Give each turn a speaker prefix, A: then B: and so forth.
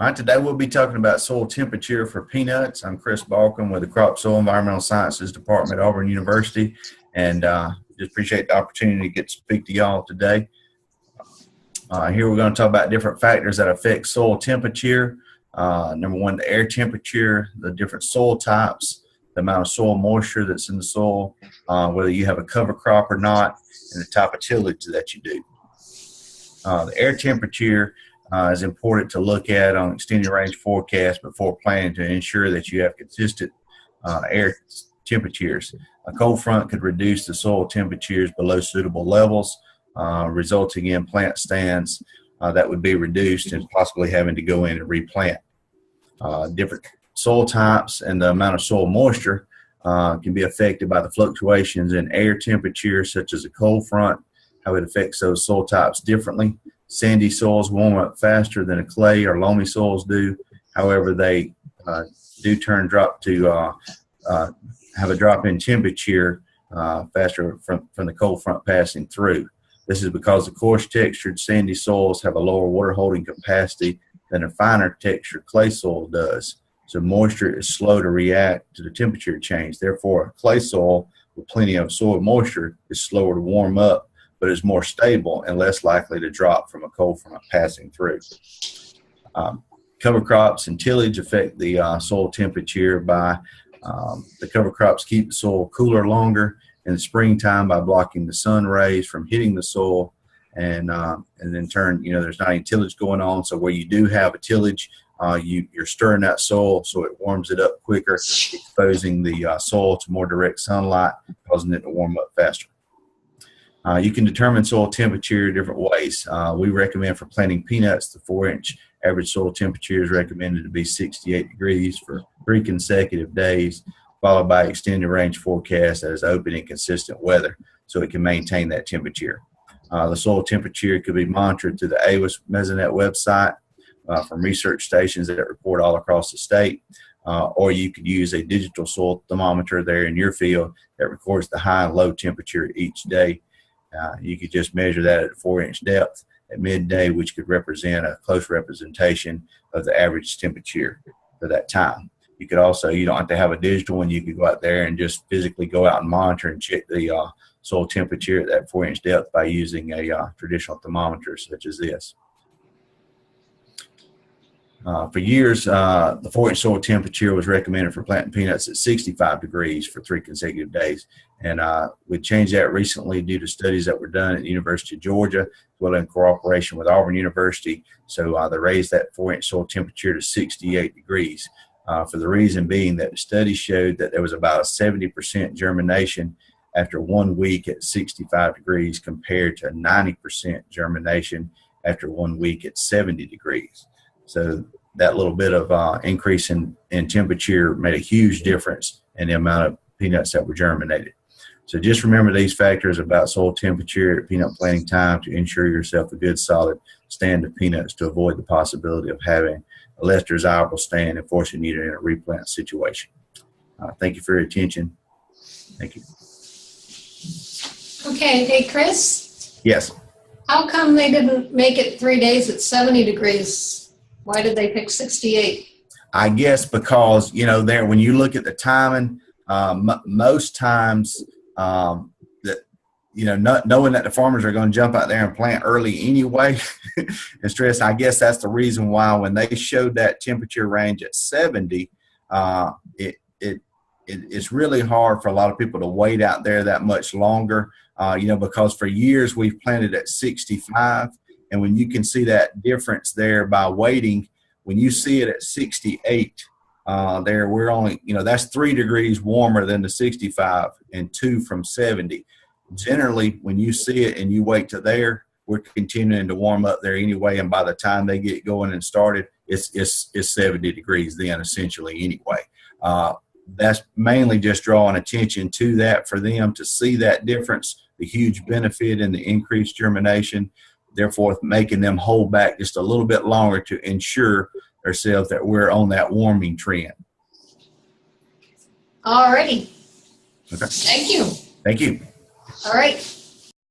A: All right, today we'll be talking about soil temperature for peanuts. I'm Chris Balkcom with the Crop Soil Environmental Sciences Department at Auburn University, and just appreciate the opportunity to get to speak to y'all today. Here we're going to talk about different factors that affect soil temperature. Number one, the air temperature, the different soil types, the amount of soil moisture that's in the soil, whether you have a cover crop or not, and the type of tillage that you do. The air temperature is important to look at on extended range forecasts before planting to ensure that you have consistent air temperatures. A cold front could reduce the soil temperatures below suitable levels, resulting in plant stands that would be reduced and possibly having to go in and replant. Different soil types and the amount of soil moisture can be affected by the fluctuations in air temperature, such as a cold front, how it affects those soil types differently. Sandy soils warm up faster than a clay or loamy soils do. However, they do have a drop in temperature faster from the cold front passing through. This is because the coarse textured sandy soils have a lower water holding capacity than a finer textured clay soil does. So moisture is slow to react to the temperature change. Therefore, a clay soil with plenty of soil moisture is slower to warm up, but is more stable and less likely to drop from a cold front passing through. Cover crops and tillage affect the soil temperature by the cover crops keep the soil cooler longer in the springtime by blocking the sun rays from hitting the soil, and in turn, there's not any tillage going on. So where you do have a tillage, you're stirring that soil so it warms it up quicker, exposing the soil to more direct sunlight, causing it to warm up faster. You can determine soil temperature different ways. We recommend for planting peanuts, the 4-inch average soil temperature is recommended to be 68 degrees for 3 consecutive days, followed by extended range forecast that is open and consistent weather, so it can maintain that temperature. The soil temperature could be monitored through the AWIS Mesonet website from research stations that report all across the state, or you could use a digital soil thermometer there in your field that records the high and low temperature each day. You could just measure that at 4-inch depth at midday, which could represent a close representation of the average temperature for that time. You could also, you don't have to have a digital one, you could go out there and just physically go out and monitor and check the soil temperature at that 4-inch depth by using a traditional thermometer such as this. For years, the 4-inch soil temperature was recommended for planting peanuts at 65 degrees for 3 consecutive days. And we changed that recently due to studies that were done at the University of Georgia, as well in cooperation with Auburn University. So they raised that 4-inch soil temperature to 68 degrees. For the reason being that the study showed that there was about a 70% germination after 1 week at 65 degrees compared to 90% germination after 1 week at 70 degrees. So that little bit of increase in temperature made a huge difference in the amount of peanuts that were germinated. So just remember these factors about soil temperature at peanut planting time to ensure yourself a good solid stand of peanuts to avoid the possibility of having a less desirable stand and forcing you in a replant situation. Thank you for your attention. Thank you.
B: Okay, hey Chris?
A: Yes.
B: How come they didn't make it 3 days at 70 degrees? Why did they pick 68?
A: I guess because, there when you look at the timing, most times not knowing that the farmers are going to jump out there and plant early anyway and stress. I guess that's the reason why when they showed that temperature range at 70, it's really hard for a lot of people to wait out there that much longer, because for years we've planted at 65, and when you can see that difference there by waiting, when you see it at 68, we're only, that's 3 degrees warmer than the 65 and 2 from 70. Generally, when you see it and you wait to there, we're continuing to warm up there anyway, and by the time they get going and started, it's 70 degrees then, essentially, anyway. That's mainly just drawing attention to that for them to see that difference, the huge benefit in the increased germination, therefore making them hold back just a little bit longer to ensure ourselves that we're on that warming trend.
B: All righty.
A: Okay.
B: Thank you.
A: Thank you.
B: All right.